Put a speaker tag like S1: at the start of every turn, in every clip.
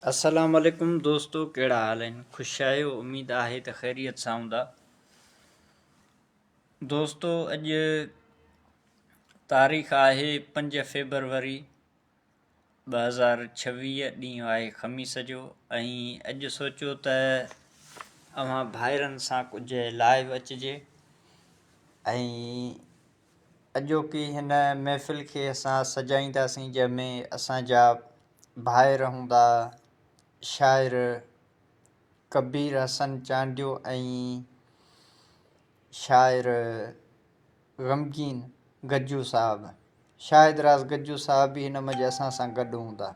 S1: अस्सलाम वालेकुम दोस्तों, कहिड़ा हाल आहिनि? ख़ुशि आहियो? उमेद आहे त ख़ैरियत सां हूंदा। दोस्तों, अॼु तारीख़ आहे 5 फेबरवरी 2026, ॾींहुं आहे ख़मीस जो। ऐं अॼु सोचियो त अव्हां भाइरनि सां कुझु लाइव अचिजे ऐं अॼोकी हिन महफ़िल खे असां सजाईंदासीं, जंहिंमें असांजा भाइर हूंदा, शाइर कबीर हसन चांडियो ऐं शाइर ग़मगीन गज्जू साहब, शाहिद राज गज्जू साहब बि हिन मज़े असां सां गॾु हूंदा।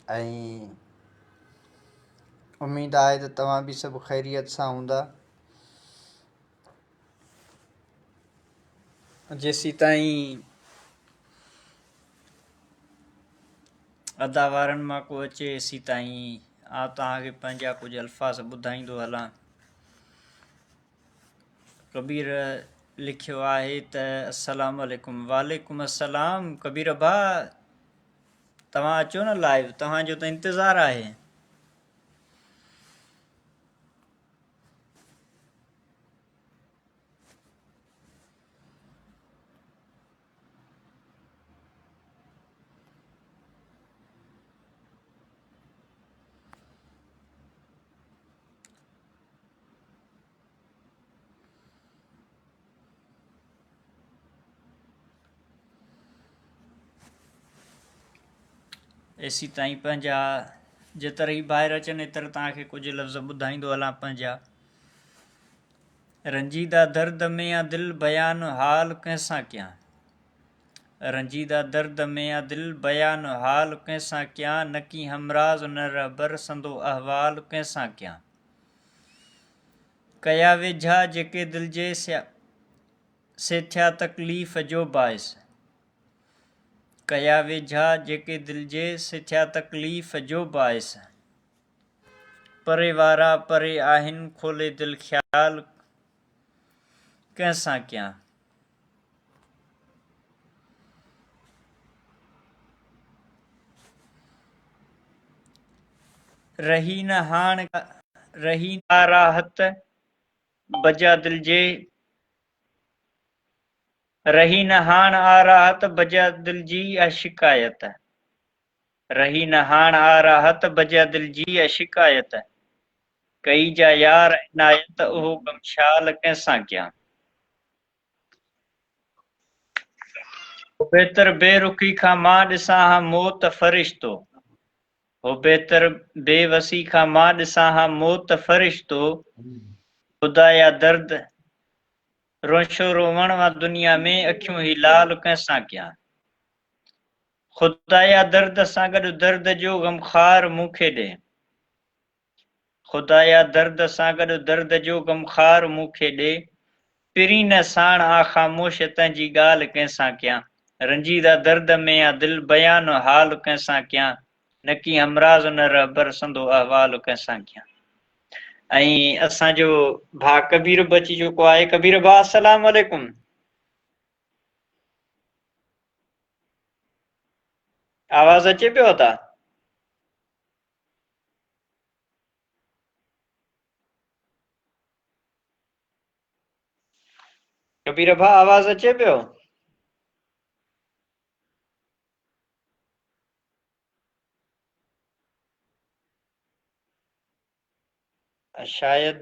S1: ऐं उमेद आहे त तव्हां बि सभु ख़ैरियत सां हूंदा। जेसी ताईं अदा वारनि मां को अचे, एसी ताईं तव्हांखे पंहिंजा कुझु अल्फाज़ ॿुधाईंदो हलां। कबीर लिखियो आहे त अस्सलाम वालेकुम। वालेकुम अस्सलाम। कबीर भाउ, तव्हां अचो न लाइव, तव्हांजो त इंतज़ारु आहे। एसी ताईं पंहिंजा जेतिरा ई ॿाहिरि अचनि, एतिरा तव्हांखे कुझु लफ़्ज़ ॿुधाईंदो हलां पंहिंजा। रंजीदा दर्द में या दिल बयान हाल कंहिंसां कयां, रंजीदा दर्द में या दिल बयान हाल कंहिंसां कयां, न की हमराज़ न रहबर संदो अहवाल कंहिंसां कयां। कया वेझा जेके दिल जे से थिया तकलीफ़ जो बाइस, कया वेझा जेके दिल जे से थिया तकलीफ़ जो बाइस, परे वारा परे आहिनि खोले दिल ख़्याल कंहिंसां कयां। रही न हाण रही न राहत बजा दिल जे, रही न हाण आ राहत बजा दिल जी आ शिकायत, रही न हाण आ राहत बजा दिल जी आ शिकायत, कई जा यार इनायत उहो गमशाल कंहिंसां कयां। बेहतर बेरुखी खां मां ॾिसां हा मौत फ़रिश्तो, हो बेहतर बेवसी खां मां ॾिसां हा मौत फ़रिश्तो, ख़ुदा या दर्द रोशो रोवण वां दुनिया में अखियूं ही लाल कंहिंसां कयां। ख़ुदा या दर्द सां गॾु दर्द जो गमख़ार मूंखे ॾे, ख़ुदा या दर्द सां गॾु दर्द जो गमख़ार मूंखे ॾे, पिरी न साण आ ख़ामोश तंहिंजी ॻाल्हि कंहिंसां कयां। रंजीदा दर्द में या दिल बयान हाल कंहिंसां कयां, न की हमराज़ न रहबर संदो अहवाल कंहिंसां कयां। ऐं असांजो भाउ कबीर बि अची चुको आहे। कबीर भाउ, अस्सलाम वालेकुम। आवाज़ अचे पियो था? कबीर भाउ, आवाज़ अचे पियो? शायद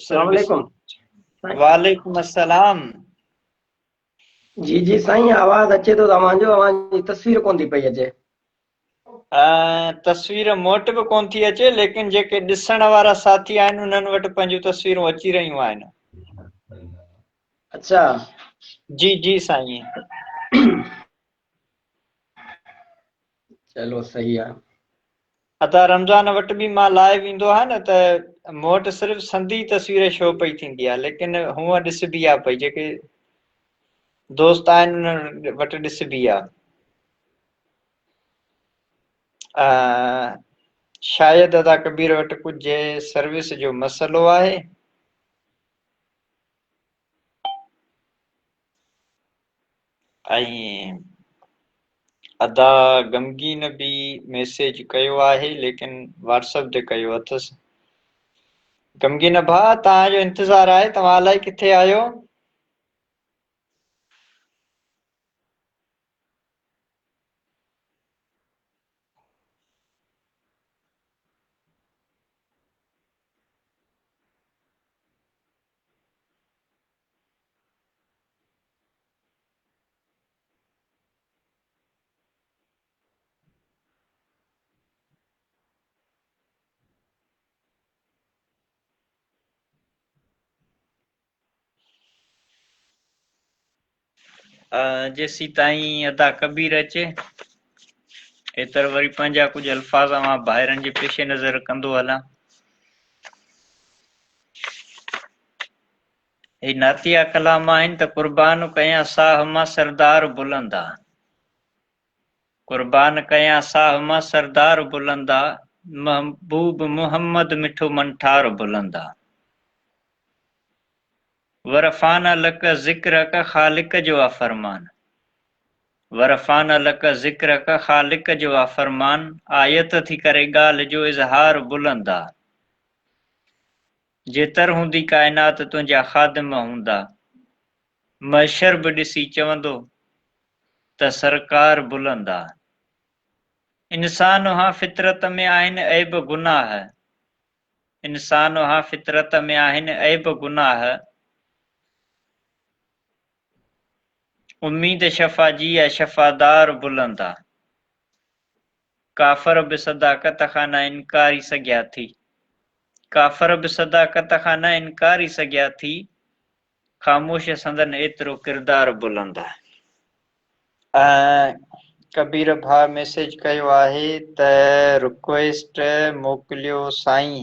S1: सर्विस। वालेकुम अस्सलाम।
S2: जी जी साईं, आवाज़ अचे तो तव्हांजो, अवांजी तस्वीर कोन थी पई अचे।
S1: तस्वीर मूं वटि बि कोन थी अचे, लेकिन जेके ॾिसण वारा साथी आहिनि उन्हनि वटि पंहिंजूं तस्वीरूं अची रहियूं आहिनि।
S2: अच्छा
S1: जी जी साईं।
S2: चलो सही आहे।
S1: अदा रमज़ान वटि बि मां लाइव ईंदो आहे न, त मूं वटि सिर्फ़ु संदी तस्वीर शो पई थींदी आहे, लेकिन हूअं ॾिसबी आहे पई, जेके दोस्त आहिनि उन्हनि वटि ॾिसबी आहे। शायदि अदा कबीर वटि कुझु सर्विस जो मसइलो आहे। ऐं अदा गमगीन भी मैसेज कयो आहे लेकिन व्हाट्सएप ते कयो अथसि। गमगीन भाउ तव्हांजो इंतज़ार आहे, तव्हां अलाए किथे आहियो? जेसी ताईं अदा कबीर अचे एतर वरी पंहिंजा कुछ अल्फाज मां ॿाहिरनि जे पेश नज़र कंदो हलां। हे नातिया कलाम आहिनि त कुर्बान कयां साह मां सरदार बुलंदा, कुर्बान कयां साह मां सरदार बुलंदा, महबूब मुहम्मद मिठो मंठार बुलंदा। वरफाना लक ज़िक्र का खालिक जो आ फरमान, वरफाना लक ज़िक्र का खालिक जो आ फरमान, आयत थी करे ॻाल्हि जो इज़हार बुलंदा। जेतर हूंदी काइनात तुंहिंजा ख़ादिम हूंदा, महशर बि ॾिसी चवंदो त सरकार बुलंदा। इंसान हा फितरत में आहिनि ऐब गुनाह, इंसान हा फितरत में आहिनि ऐब गुनाह, उम्मीद शफ़ा जी है शफ़ादार बुलंदा। काफ़र बि सदाकत खां न इनकारी सघिया थी, काफ़र बि सदाकत खां न इनकारी सघिया थी, ख़ामोश संदन एतिरो किरदार बुलंदा। कबीर भाउ मैसेज कयो आहे त रिक्वेस्ट मोकिलियो साईं।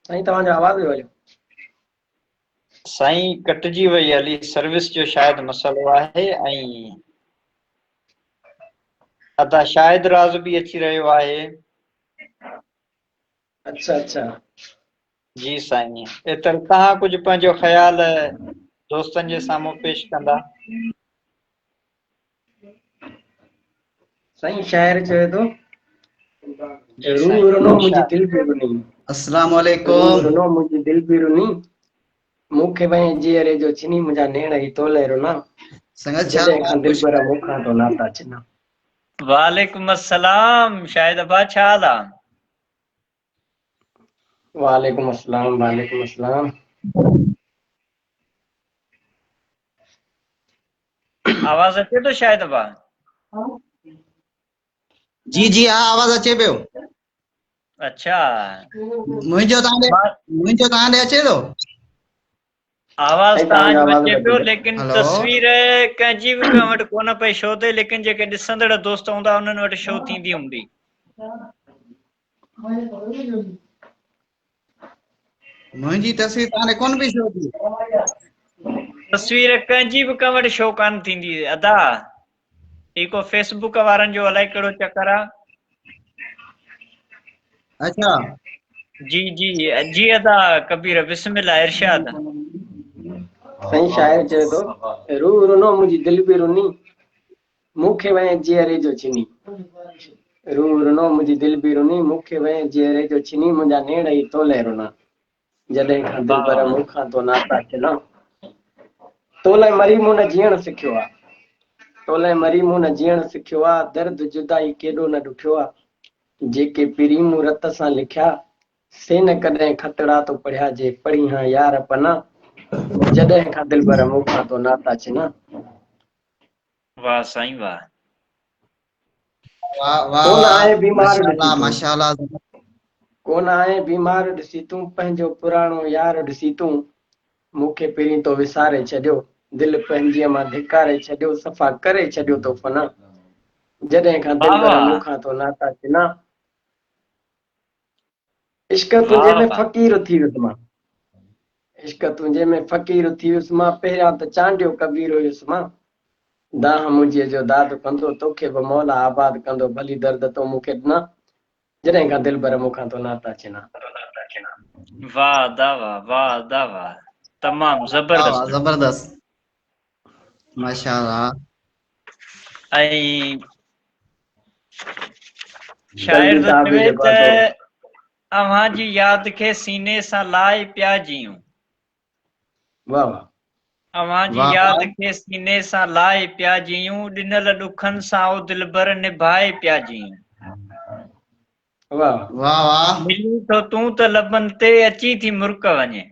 S2: साईं तव्हांजो आवाज़ वियो हलियो।
S1: साईं कटिजी वई हली, सर्विस जो शायदि मसलो आहे ऐं अदा शायदि राज़ बि अची रहियो आहे।
S2: अच्छा अच्छा
S1: जी साईं, एतर तव्हां कुझु पंहिंजो ख़्याल दोस्तनि जे साम्हूं पेश कंदा।
S2: साईं शाइर चवे थो,
S1: जी
S2: रूह
S1: साईं
S2: रुनो मुंहिंजी
S1: इरशाद।
S2: दिलि बि रुनी,
S3: अस्सलाम
S2: रूह
S3: वालेकुम।
S2: रुनो मुंहिंजी दिलि बि रुनी, मूंखे वई जीअरे जो छिनी मुंहिंजा नेण ई तोले रुना,
S3: संगत छा
S2: जॾहिं खां दिलि
S3: खुश
S2: पर मूंखां तो नाता छिना।
S1: वालेकुम अस्सलाम, शाहिद अबा छा हाल आहे?
S2: वालेकुम अस्सलाम, वालेकुम अस्सलाम।
S1: आवाज़ अचे थो शाहिद अबा?
S3: जी जी हाँ आवाज अचे पियो।
S1: अच्छा,
S3: मुंहिंजो तव्हां ॾे अचे थो?
S1: आवाज़
S2: साईं तव्हांजो
S1: तव्हांजो
S2: आवाज़
S1: अचे
S2: घटि
S1: पियो
S2: अचे।
S1: लेकिन
S3: हेलो
S1: तस्वीर कंहिंजी बि कंहिं वटि कोन पई शो थिए, लेकिन जेके ॾिसंदड़ दोस्त हूंदा उन्हनि वटि शो थींदी हूंदी।
S3: मुंहिंजी तस्वीर तव्हां ॾे कोन पई शो थी।
S1: तस्वीर कंहिंजी बि कंहिं वटि शो कान थींदी। अदा ही को फेसबुक वारनि जो अलाए कहिड़ो चकर आहे।
S3: अच्छा
S1: जी जी जी अदा कबीर बिस्मिल्लाह इरशाद।
S2: साईं शाइर चवे थो, रूह रुनो मुंहिंजी दिलि बि रुनी, मूंखे वई जीअरे जो छिनी, रूह रुनो मुंहिंजी दिलि बि रुनी, मूंखे वई जीअरे जो छिनी, मुंहिंजा नेण ई तोले रुना, जॾहिं खां दिलि पर
S1: वाह
S2: मूंखां तो नाता छिना। तोले मरी मूं न जीअण सिखियो आहे, तोले मरी मूं न जीअण सिखियो आहे, दर्द जुदाई केॾो न ॾुखियो आहे, जेके पीरी मूं रत सां लिखिया, से न कॾहिं खतड़ा तो पढ़िया, जे पढ़ी हां यार पना, जॾहिं खां दिलि पर मूंखां तो नाता छिना।
S1: वाह साईं वाह।
S3: वाह वाह
S2: कोन
S3: वाह
S2: आहे बीमार ॾिसी
S3: माशाल्लाह
S2: तूं,
S3: माशाल्लाह।
S2: कोन आहे बीमार ॾिसी तूं, पंहिंजो पुराणो यार ॾिसी तूं, मूंखे पहिरीं तो विसारे छॾियो, दिलि पंहिंजीअ मां धिकारे छॾियो, सफ़ा करे छॾियो तो फना, जॾहिं खां दिलि
S1: वाह
S2: पर
S1: वाह
S2: मूंखां तो नाता छिना। इश्क तुंहिंजे
S1: वाह
S2: में
S1: वाह।
S2: फ़क़ीर थी वियुसि मां, इश्क तुंहिंजे में फ़क़ीर थी वियुसि मां पहिरियां त चांडियो कबीर हुयुसि मां दाह मुंहिंजे जो दाद कंदो तोखे बि मौला आबाद कंदो भली दर्द तो मूंखे ॾिना जॾहिं खां दिल भर मूंखां तो नाता छिना।
S1: वाह दावा, वाह दावा, तमाम
S3: वाह वाह
S1: जबरदस्त।
S3: जबरदस्त माशाअल्लाह।
S1: ऐं शाइर
S2: जल्दी
S1: तो
S2: साहब
S1: चवे
S2: जेको
S1: त
S2: आहे
S1: अव्हां जी याद खे सीने सां लाए पिया जियूं,
S2: वाह वाह
S1: अव्हां जी
S3: वाह
S1: याद खे सीने सां लाए पिया जियूं, ॾिनल ॾुखनि सां ओ दिलबर निभाए पिया जियूं।
S2: वाह
S3: वाह वाह
S1: मिली तो तूं त लबनि ते अची थी मुर्क वञे,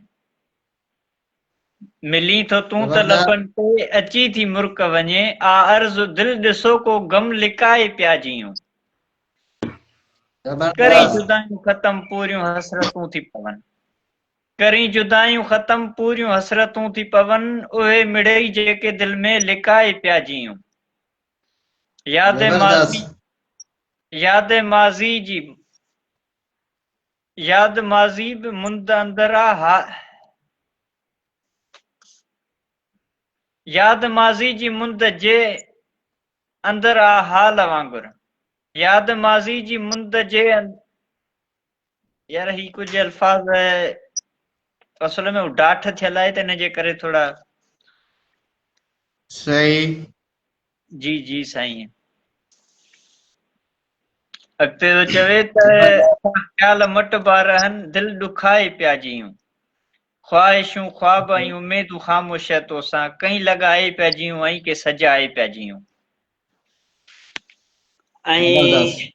S1: मिली तो तूं त
S3: जबरदस्त
S1: लबनि ते अची थी मुर्क वञे, आ अर्ज़ दिल ॾिसो को गम लिकाए पिया जियूं। करी
S3: जबरदस्त
S1: जुदायूं ख़त्म पूरियूं हसरतूं थी पवनि, करी जुदायूं ख़त्म पूरियूं हसरतूं थी पवनि, उहे मिड़ई जेके दिल में लिकाए पिया जियूं। याद माज़ी,
S3: जबरदस्त
S1: याद माज़ी जी, याद माज़ी बि मुंद अंदरा हा, याद माज़ी जी मुंद जे अंदर आ हाल वांगुर, याद माज़ी जी मुंद जे यार ही कुछ अल्फाज असल में डाठ थियल आहे त इन जे करे थोड़ा।
S3: सही
S1: जी जी साईं। अॻिते थो चवे त
S3: जबरदस्त
S1: ख़्याल मट बारहनि दिल ॾुखाए पिया जियूं, ख्वाहिशूं ख्वाब ऐं उमेदूं ख़ामोश तोसां कहीं लॻाए पिया जियूं ऐं के सजाए पिया जियूं।
S3: जबरदस्त
S1: ऐं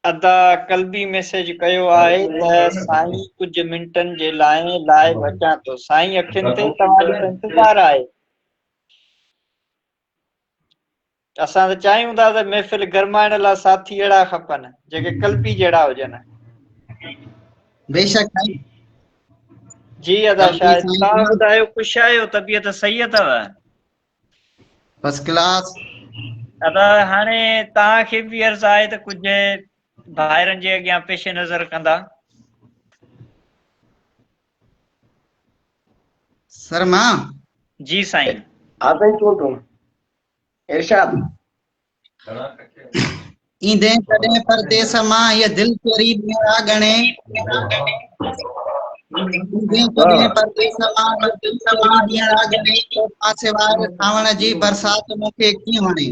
S1: अदा कल्बी मैसेज कयो आहे त साईं कुझु मिंटनि जे लाइ लाइव अचां थो, साईं अखियुनि ते तव्हांजो त इंतज़ारु आहे। असां त चाहियूं था त महफ़िल गरमाइण लाइ साथी अहिड़ा खपनि जेके कल्बी जहिड़ा हुजनि।
S3: बेशक साईं
S1: जी अदा
S3: कल्बी
S1: शायद
S3: साईं
S1: तव्हां ॿुधायो ख़ुशि आहियो, तबियत सही अथव?
S3: First class.
S1: अदा हाणे तव्हांखे बि अर्ज़ु आहे त कुझु भाइरनि जे अॻियां पेश नज़र कंदा।
S3: सर मां
S1: जी साईं।
S2: हा साईं चूं तूं इरशाद
S3: ईंदे कॾहिं परदेस मां ये दिल चोरी मेरा गणे, ईंदे
S2: वाह
S3: कॾहिं
S2: वाह
S3: परदेस मां ये दिल चोरी मेरा गणे, तो पासे वार सावण जी बरसात मूंखे कीअं वणे।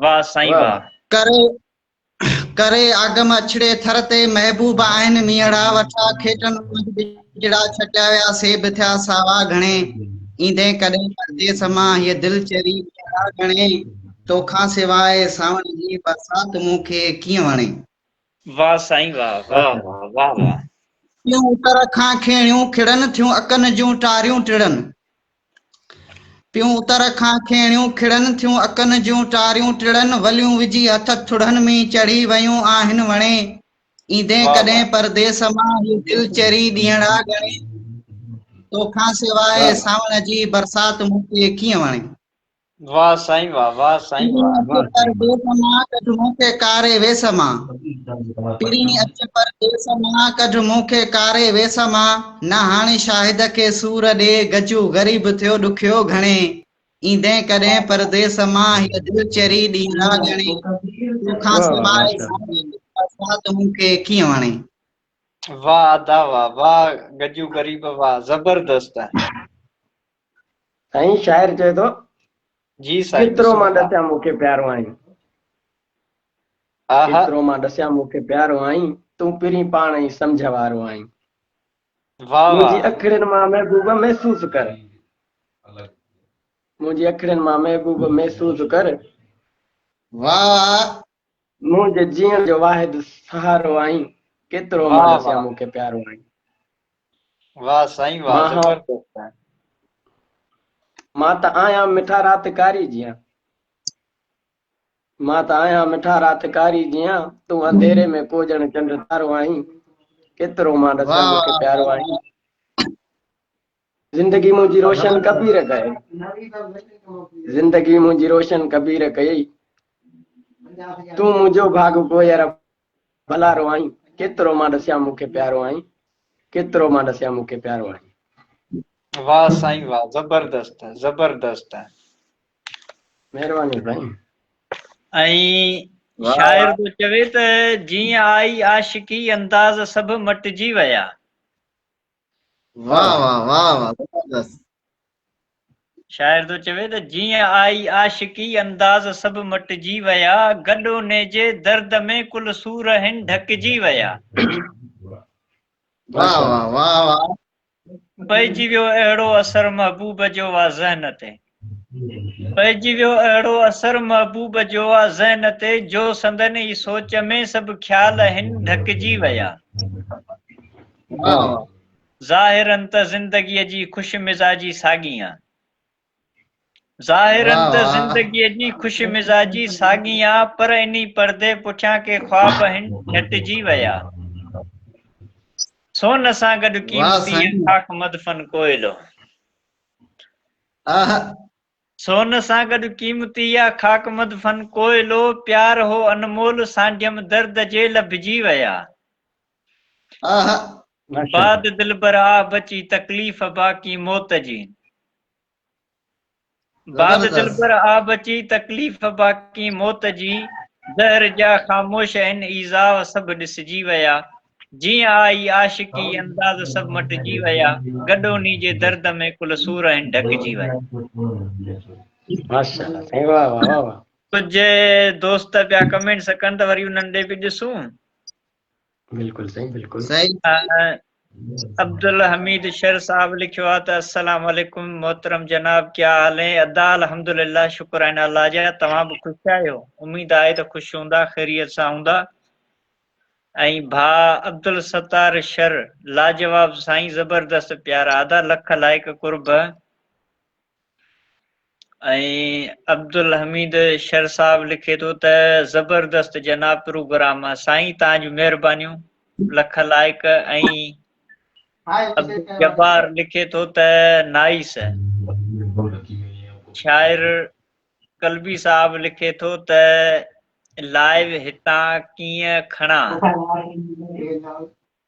S1: वाह साईं
S2: वाह
S1: वाह।
S2: वाह
S3: करे करे आगम अछड़े थर ते महबूब आहिनि मीहड़ा वठा खेटन बिजड़ा छटिया विया सेब थिया सावा घणे, ईंदे कॾहिं परदेस मां ये दिल चरी मेरा गणे, तोखां सिवाय सावण जी बरसात मूंखे कीअं वणे।
S1: वाह साईं वाह, वाह वाह वाह वाह।
S3: टियूं उतर खां खेणियूं खिड़नि थियूं अकनि जूं टारियूं टिड़नि, पियूं उतर खां खेणियूं खिड़नि थियूं अकनि जूं टारियूं टिड़नि, वलियूं विझी हथ थुड़नि में चढ़ी वयूं आहिनि वणे, ईंदे
S1: वाह
S3: कॾहिं
S1: वाह
S3: परदेस मां ये दिल चरी ॾींहड़ा गणे, तोखां
S2: वाह
S3: सिवाय सावण जी बरसात मूंखे कीअं वणे।
S1: वाह साईं वाह, वाह साईं
S3: पीड़ी
S1: वाह।
S3: अचे परदेस मां कढ मूंखे कारे वेस मां, पीड़ी अचे परदेस मां कढ मूंखे कारे वेस मां, न हाणे शाहिद खे सूर ॾे गजू ग़रीब थियो ॾुखियो घणे, ईंदे कॾहिं परदेस मां हीअ दिल चरी ॾींहड़ा गणे, तोखां
S2: वाह वाह
S3: सिवाय
S2: माशाअल्लाह
S3: सावण जी बरसात मूंखे कीअं वणे।
S1: वाह अदा वाह, वाह गजू गरीब वाह, जबरदस्त।
S2: साईं शाइर चए थो
S1: जी साईं
S2: केतिरो मां
S1: बिस्मिल्लाह।
S2: ॾसियां मूंखे प्यारो आहीं,
S1: आहा
S2: केतिरो मां ॾसियां मूंखे प्यारो आहीं, तूं पिरी पाण ई सम्झ वारो आहीं,
S1: वाह
S2: मुंहिंजी
S1: वाह
S2: अखियुनि मां महबूब महसूस कर, मुंहिंजी अखियुनि मां महबूब महसूस कर,
S3: वाह
S2: मुंहिंजे जीअण जो वाहिद सहारो आहीं, केतिरो मां
S1: वाह
S2: ॾसियां
S1: वाह
S2: मूंखे प्यारो आहीं।
S1: वाह साईं वाह
S2: मां हा
S1: जबरदस्त।
S2: मां त आहियां मिठा रात कारी जीअं, मां त आहियां मिठा रात कारी जीअं, तूं अंधेरे में कोजण चंड तारो आहीं, केतिरो मां ॾसियां
S3: वाह
S2: मूंखे प्यारो आहीं, ज़िंदगी मुंहिंजी रोशन कबीर कई, ज़िंदगी मुंहिंजी रोशन कबीर कई, तूं मुंहिंजो भाग कोयर भलारो आहीं, केतिरो मां ॾसियां मूंखे प्यारो आहीं, केतिरो मां ॾसियां मूंखे प्यारो आहीं।
S1: वाह साईं वाह, ज़बरदस्त है, ज़बरदस्त है।
S2: महिरबानी साईं।
S1: ऐं
S3: वाह
S1: शाइर
S3: वाह
S1: तो चवे त जीअं आई आशिकी अंदाज़ सभु मटिजी विया।
S3: वाह वाह वाह वाह जबरदस्त।
S1: शाइर तो चवे त जीअं आई आशिकी अंदाज़ सभु मटिजी विया, गॾो नेजे दर्द में कुल सूर हिन ढकिजी विया।
S3: वाह वाह वाह वाह।
S1: पइजी वियो अहिड़ो असर महबूब जो आहे ज़हन ते, पइजी वियो अहिड़ो असर महबूब जो आहे ज़हन ते, जो संदन ई सोच में सभु ख़्याल हिन ढकिजी विया।
S3: वाह वाह
S1: ज़ाहिरन त ज़िंदगीअ जी ख़ुश मिज़ाजी साॻी आहे, ज़ाहिरन
S3: वाह
S1: त
S3: वाह
S1: ज़िंदगीअ जी ख़ुश मिज़ाजी साॻी आहे, पर इन्ही पर्दे पुठियां के ख़्वाब हिन झटिजी विया। सोन सां गॾु
S3: वाह
S1: क़ीमती
S3: साईं।
S1: खाक मदफन कोयलो,
S3: आहा
S1: सोन सां गॾु क़ीमती खाक मदफन कोयलो, प्यार हो अनमोल सांझम दर्द जे लभिजी विया।
S3: आहा
S1: बाद दिलबर आ बची तकलीफ़ बाक़ी मौत जी, बाद
S3: जबरदस्त।
S1: दिलबर आ बची तकलीफ़ बाक़ी मौत जी, ज़हर जा ख़ामोश आहिन ईज़ाव सभु ॾिसिजी विया। जीअं आई आशिकी अंदाज़ सभु मटिजी विया, गॾोनी जे दर्द में कुल सूर आहिन ढकिजी विया।
S2: माशाल्लाह साईं, वाह वाह वाह वाह।
S1: कुझु दोस्त पिया कमेंट्स कनि त वरी उन्हनि ॾे बि ॾिसूं।
S2: बिल्कुलु साईं बिल्कुलु।
S3: सही
S1: अब्दुल हमीद शर साहब लिखियो आहे त अस्सलाम वालेकुम मोहतरम जनाब, क्या हाल है? अदा अल्हम्दुलिल्लाह, शुक्र आहिनि अल्लाह जा। तव्हां बि ख़ुशि आहियो? उमेद आहे त ख़ुशि हूंदा, ख़ैरियत सां हूंदा। ऐं भाउ अब्दुल सत्तार शर, लाजवाब साईं, ज़बरदस्त प्यारा, अदा लख लाइक कुर्ब। ऐं अब्दुल हमीद शर साहब लिखे थो त ज़बरदस्त जनाब प्रोग्राम आहे साईं, तव्हांजूं महिरबानियूं, लख लाइक। ऐं अब्दुल जब्बार लिखे थो त नाइस। शाइर कलबी साहब लिखे थो त लाइव हितां कीअं खणा।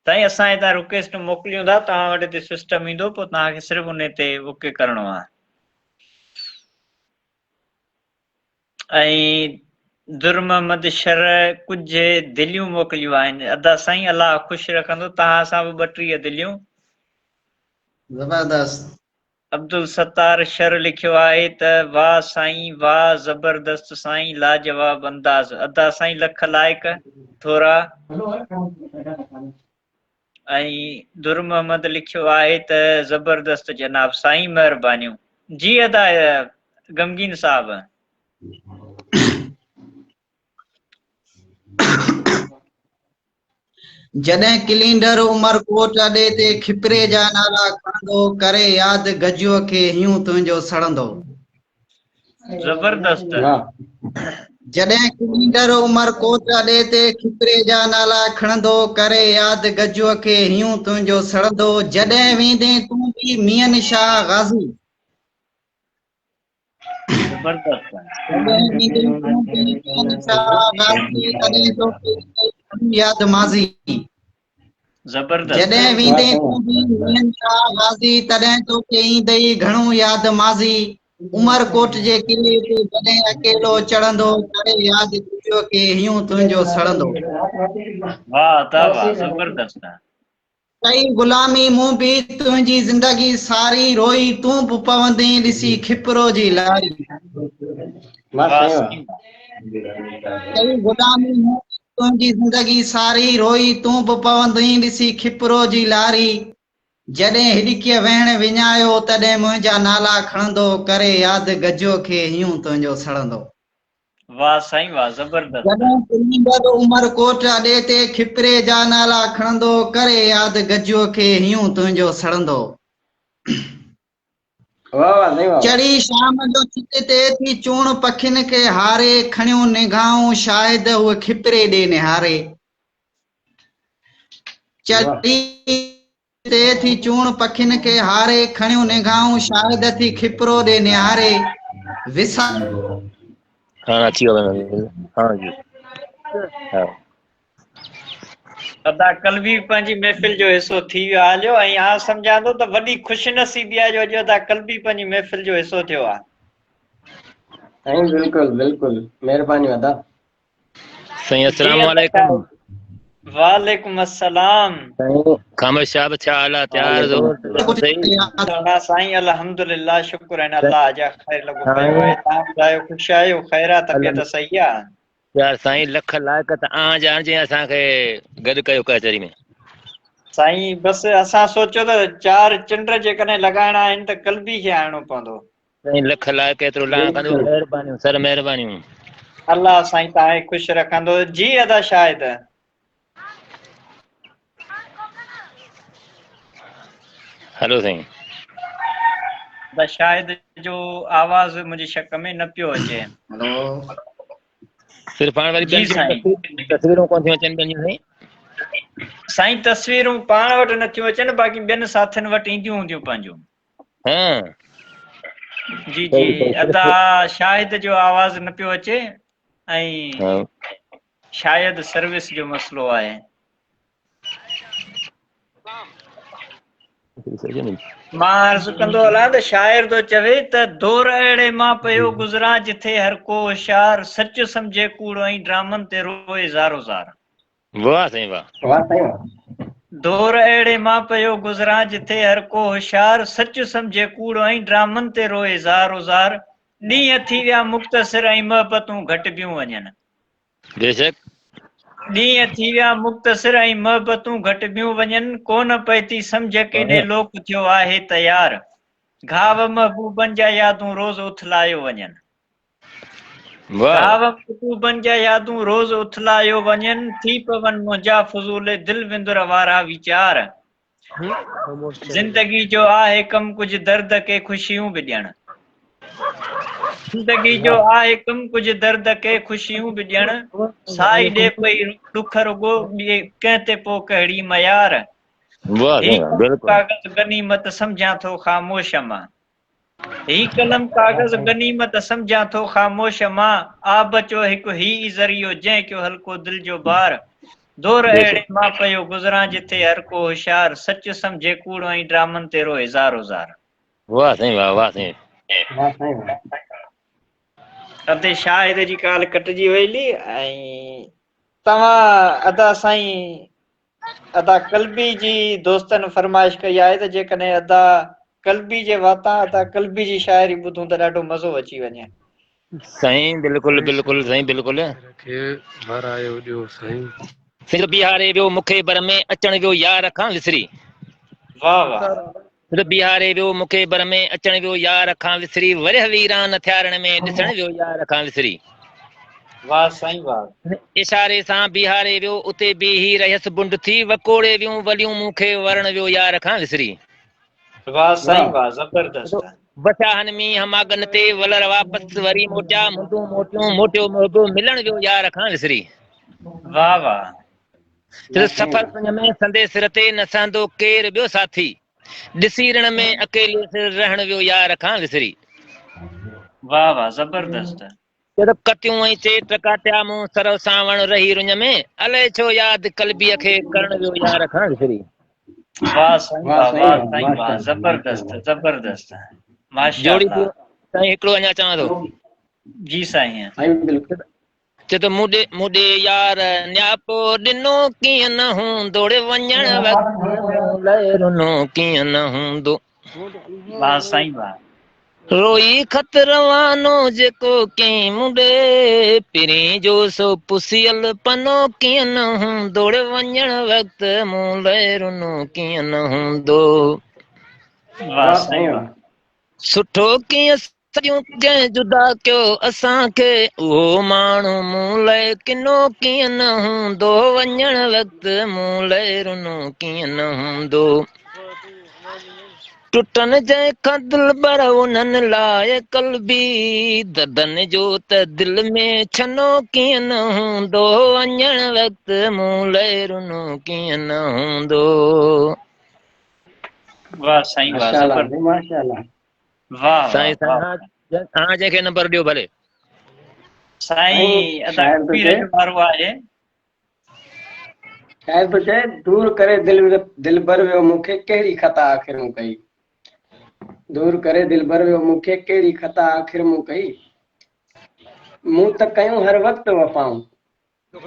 S1: साईं असां हितां रिक्वेस्ट मोकिलियूं था, तव्हां वटि हिते सिस्टम ईंदो, पोइ तव्हांखे सिर्फ़ु उन ते ओके करिणो आहे। ऐं दुर मोहम्मद शर कुझु दिलियूं मोकिलियूं आहिनि। अदा साईं अलाह ख़ुशि रखंदो, तव्हां सां बि 32 दिलियूं।
S3: जबरदस्त।
S1: अब्दुल सत्तार शर लिखियो आहे त वाह साईं वाह, ज़बरदस्त साईं, लाजवाब अंदाज़। अदा साईं लख लाइक थोरा। ऐं दुर मोहम्मद लिखियो आहे त ज़बरदस्त जनाब साईं, महिरबानियूं। जी अदा गमगीन साहब।
S3: जॾहिं किलिंडर उमरकोट अॾे ते खिपरे जा नाला खणंदो, करे यादि गजुअ खे हियूं तुंहिंजो सड़ंदो।
S1: ज़बरदस्त।
S3: जॾहिं किलिंडर उमरकोट अॾे ते खिपरे जा नाला खणंदो, करे यादि गजुअ खे हियूं तुंहिंजो सड़ंदो। जॾहिं वेंदे तूं बि मियन शाह गाज़ी,
S1: ज़बरदस्त।
S3: जॾहिं वेंदे तूं बि मियन शाह गाज़ी, तॾहिं तोखे यादि माज़ी।
S1: ज़बरदस्त।
S3: जॾहिं वेंदे तूं बि मियन शाह गाज़ी, तॾहिं तोखे ईंदई घणो यादि माज़ी। उमरकोट जे किले ते जॾहिं अकेलो चढ़ंदो, करे यादि गजुअ खे हियूं तुंहिंजो सड़ंदो।
S1: वाह ता वाह, ज़बरदस्त।
S3: कई गुलामी मूं बि तुंहिंजी ज़िंदगी सारी, रोई तूं बि पवंदे ॾिसी खिपरो जी लारी।
S2: वाह
S1: वाह
S2: साईं वाह।
S1: साईं।
S3: कई गुलामी मूं बि तुंहिंजी ज़िंदगी सारी, रोई तूं बि पवंदे ॾिसी खिपरो जी लारी। जॾहिं हिॾिकीअ वेहण विञायो, तॾहिं मुंहिंजा नाला खणंदो, करे यादि गजुअ खे हियूं तुंहिंजो सड़ंदो।
S1: वाह साईं वाह, ज़बरदस्त।
S3: जॾहिं किलिंडर उमरकोट अॾे ते खिपरे जा नाला खणंदो, करे यादि गजुअ खे हियूं तुंहिंजो सड़ंदो।
S2: वाह वाह साईं वाह।
S3: चढ़ी शाम जो चित ते थी चूण पखियुनि खे हारे, खणियूं निगाहूं शायदि उहे खिपरे ॾे निहारे। चढ़ी ते थी चूण पखियुनि खे हारे, खणियूं निगाहूं शायदि थी खिपरो ॾे निहारे। विसा
S4: हाँ अच्छी बात है। हाँ जी हाँ।
S1: अदा कल भी पंहिंजी महफ़िल जो हिसो थी वियो आहे हलियो ऐं आउं सम्झां थो त वॾी ख़ुशनसीबी आहे जो अॼु अदा कल भी पंहिंजी महफ़िल जो हिसो थियो आहे।
S2: साईं बिल्कुलु बिल्कुलु महिरबानी अदा।
S4: साईं
S1: जी
S4: अस्सलाम
S1: अदा
S4: वालेकुम।
S1: वालेकुम अस्सलाम।
S4: साईं खामोश साहब छा हाल आहे? तयार
S2: वालेकुम
S4: ज़ोर
S2: अस्सलाम।
S4: सही?
S1: सुहिणा साईं अल्हम्दुलिल्लाह शुक्र आहिनि अल्लाह जा ख़ैर लॻो पियो
S4: साईं
S1: आहे। तव्हां ॿुधायो ख़ुशि आहियो? ख़ैर आहे? तबियत सही आहे?
S4: यार साईं लख लाइक़ त आं ॼाण जे असांखे गॾु कयो कचहरी में।
S1: साईं बसि असां सोचियो त 4 चंड जेकॾहिं लॻाइणा आहिनि त कल्बी खे आणणो पवंदो।
S4: साईं लख लाइक़ एतिरो लाइण कंदो।
S2: बिल्कुलु
S4: महिरबानियूं सर महिरबानियूं।
S1: अल्लाह साईं तव्हांखे ख़ुशि रखंदो। जी अदा शायद
S4: हलो साईं।
S1: अदा शायद जो आवाज़ मुंहिंजी शक में न पियो अचे।
S4: सिर्फ़ु पाण वरी
S1: जी
S4: ॿियनि
S1: साईं।
S4: जी तस्वीरूं कोन थियूं अचनि ॿियनि जूं साईं।
S1: साईं तस्वीरूं पाण वटि नथियूं अचनि बाक़ी ॿियनि साथियुनि वटि ईंदियूं हूंदियूं पंहिंजूं।
S4: हाँ
S1: जी जी
S4: सही सही
S1: अदा
S4: सिर्फ़ु
S1: शाहिद जो आवाज़ न पियो अचे ऐं
S4: हाँ
S1: शायद सर्विस जो मसलो आहे। मां अर्ज़ु कंदो हलां त शाइर थो चवे त दौर अहिड़े मां पियो गुज़रां जिथे हर को होशियार सच सम्झे कूड़ो ऐं ड्रामनि ते रोए ज़ारो ज़ार।
S4: वाह साईं वाह।
S2: वाह साईं वाह।
S1: दौर अहिड़े मां पियो गुज़रां जिथे हर को होशियार सच सम्झे कूड़ो ऐं ड्रामनि ते रोए ज़ारो ज़ार। ॾींहं थी विया मुख़्तसिर ऐं मोहबतूं घटिबियूं वञनि।
S4: बेशक
S1: ॾींहं थी विया मुख़्तसिर ऐं मोहबतूं घटिबियूं वञनि। कोन पई थी सम्झ केॾे लोक थियो आहे तयार। घाव महबूबनि जा यादूं रोज़ उथलायो वञनि।
S4: वाह
S1: घाव महबूबनि जा यादूं रोज़ उथलायो वञनि। थी पवनि मुंहिंजा फज़ूल दिलि विंदुर वारा वीचार। ज़िंदगी जो आहे कम कुझु दर्द के ख़ुशियूं बि ॾियण। ज़िंदगी जो आहे कम कुझु दर्द के ख़ुशियूं बि ॾियण। साई ॾे पई ॾुख रुॻो ॿिए कंहिं ते पोइ कहिड़ी मयार।
S4: वाह
S1: ही
S4: साईं वाह
S1: कलम
S4: बिल्कुलु।
S1: काग़ज़ गनीमत सम्झां थो ख़ामोश मां। ही कलम काग़ज़ गनीमत सम्झां थो ख़ामोश मां। आब चो हिकु ही ज़रियो जंहिं कयो हल्को दिलि जो बार। दौर अहिड़े
S4: बेशक
S1: मां पियो गुज़रां जिथे हर को होशियार सच सम्झे कूड़ो ऐं ड्रामनि ते रोए ज़ारो ज़ार।
S4: वाह साईं वाह वाह साईं।
S2: वाह साईं वाह।
S1: अधे शाहिद जी काल कटिजी वई ऐं तव्हां अदा साईं अदा कल्बी जी दोस्तनि फरमाइश कई आहे त जेकॾहिं अदा कल्बी जे वाता अदा कल्बी जी शाइरी ॿुधूं त ॾाढो मज़ो अची वञे।
S4: साईं बिल्कुलु बिल्कुलु साईं बिल्कुलु। सिर बिहारे वियो मूंखे बर में अचण वियो यार खां विसरी।
S1: वाह वाह
S4: सिर बिहारे वियो मूंखे बर में अचण वियो यार खां विसरी। वरिह वीरान थियारण में ॾिसण वियो यार खां विसरी।
S1: वाह साईं वाह।
S4: इशारे सां बिहारे वियो उते बीही रहियसि बुंड थी। वकोड़े वियूं वलियूं मूंखे वरण वियो यार खां विसरी।
S1: वाह साईं
S2: वाह
S1: वाह ज़बरदस्त।
S4: बचाहनि मींहं मागनि ते वलर वापसि वरी मोटिया मुंडूं मोटियूं मोटियो मोहबो मिलण वियो यार खां विसरी।
S1: वाह वाह
S2: वाह साईं
S4: सफ़र
S2: वाह।
S4: तुंहिंज में संदे सिर ते न सहंदो केर ॿियो साथी। ॾिसी रण में अकेले रहण वियो यार खां विसरी।
S1: वाह वाह ज़बरदस्त।
S4: जॾ कतियूं ऐं चेट काटिया मूं सरव सावण रही रुञ में। अलाए छो यादि कल्बीअ खे करण वियो यार खां विसरी।
S1: वाह साईं
S2: वाह
S1: वाह
S2: साईं
S1: वाह
S2: वाह।
S1: साईं वाह
S2: माशाअल्लाह
S1: ज़बरदस्त
S2: माशाअल्लाह।
S1: ज़बरदस्त
S4: जोड़ी
S1: माशाअल्लाह।
S4: साईं हिकिड़ो अञा चवां थो।
S1: जी साईं।
S2: साईं बिल्कुलु।
S4: चए त मुॾे मुॾे यार न्यापो ॾिनो कीअं न हूंदो वञण वक़्तु मूं लाइ रुनो कीअं न हूंदो।
S1: वाह साईं वाह।
S4: रोई खत रवानो जेको कंहिं मुंडे पहिरीं जो सो पुसियल पनो कीअं न हूंदो वञण वक़्तु मूं लाइ रुनो कीअं न हूंदो।
S1: वाह
S2: वाह
S1: साईं
S2: साईं
S1: वाह।
S2: वाह।
S4: सुठो कीअं सॼियूं जंहिं जुदा कयो असांखे उहो माण्हू मूं लाइ किनो कीअं न हूंदो वञण वक़्तु मूं लाइ रुनो कीअं न हूंदो। टुटनि जंहिंखां दिलि बर उन्हनि लाइ कल्बी ददन जो त दिलि में छनो कीअं न हूंदो वञण वक़्तु मूं लाइ रुनो कीअं न हूंदो।
S1: वाह साईं वाह
S2: माशाअल्लाह
S1: ज़बरदस्त।
S2: माशाअल्लाह।
S1: वाह वाह
S4: साईं
S1: वाह
S4: तव्हां जंहिंखे नंबर ॾियो भले।
S1: साईं अदा
S2: शाइर थो
S1: कबीर
S2: चए
S1: जो वारो आहे।
S2: शायर तो चए दूर करे दिल भर वियो मूंखे कहिड़ी ख़ता आख़िर मूं कई। दूर करे दिल भर वियो मूंखे कहिड़ी ख़ता आख़िर मूं कई। मूं त कयूं हर वक़्तु वफ़ाऊं,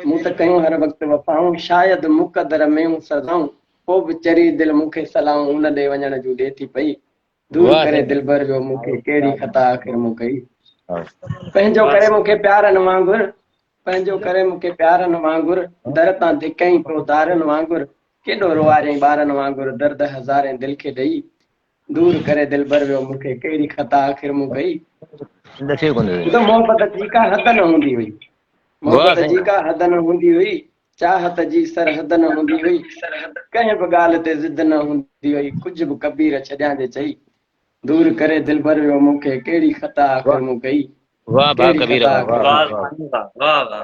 S2: मूं त कयूं हर वक़्तु वफ़ाऊं, शायदि मुक़दर में सदाऊं, पोइ बि चरी दिल मूंखे सलाऊं उन ॾे वञण जूं ॾे थी पई। दूर
S4: वाह
S2: करे
S4: साईं
S2: दिल भर वियो मूंखे कहिड़ी ख़ता आख़िर मूं कई।
S4: वाह।
S2: पंहिंजो करे मूंखे प्यारनि वांगुरु, पंहिंजो करे मूंखे प्यारनि वांगुरु, दर तां धिकई पियो धारनि वांगुरु, केॾो रुआरियईं ॿारनि वांगुरु, दर्द हज़ारे दिल खे ॾेई। दूर करे दिल भर वियो मूंखे कहिड़ी ख़ता आख़िर मूं कई।
S4: नथी कोन
S2: तो मोहब्बत जी का हद न हूंदी हुई,
S4: वाह
S2: मोहब्बत
S4: साईं
S2: जी का हद न हूंदी हुई, चाहत जी सरहद न हूंदी हुई, कंहिं बि ॻाल्हि ते ज़िद न हूंदी हुई, कुझु बि कबीर छॾियां जे चई। दूर करे दिल भर वियो मूंखे कहिड़ी ख़ता आख़िर मूं कई।
S4: वाह भा
S2: कहिड़ी
S4: कबीर
S2: ख़ता
S4: वाह
S2: आख़िर
S4: वाह
S2: मूं
S1: वाह
S2: कई।
S4: वाह।
S1: साईं वाह, वाह वाह,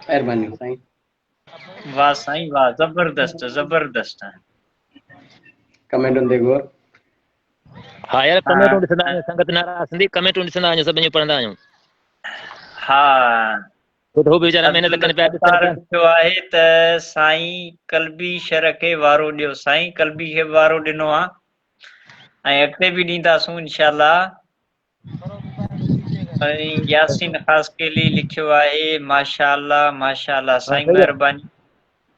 S2: महिरबानी साईं।
S1: वाह साईं वाह, ज़बरदस्त ज़बरदस्त।
S2: कमेंटुनि ते गौर।
S4: हा यार
S1: हा
S4: कमेंटूं ॾिसंदा आहियूं, संगत नाराज़ थींदी, कमेंटूं ॾिसंदा आहियूं, सभिनी पढ़ंदा आहियूं।
S1: हा
S4: ख़ुदि हू बि वीचारा महिनत
S1: अब्दुल
S4: कनि पिया, ॾिसनि
S1: सत्तार
S4: पिया।
S1: लिखियो आहे त साईं कल्बी शर खे वारो ॾियो। साईं कल्बी खे वारो ॾिनो आहे ऐं अॻिते बि ॾींदासूं इंशाअल्लाह। ऐं यासीन ख़ासकेली लिखियो आहे माशाअल्लाह माशाअल्लाह
S4: हा
S1: साईं
S4: सही आहे।
S1: महिरबानी।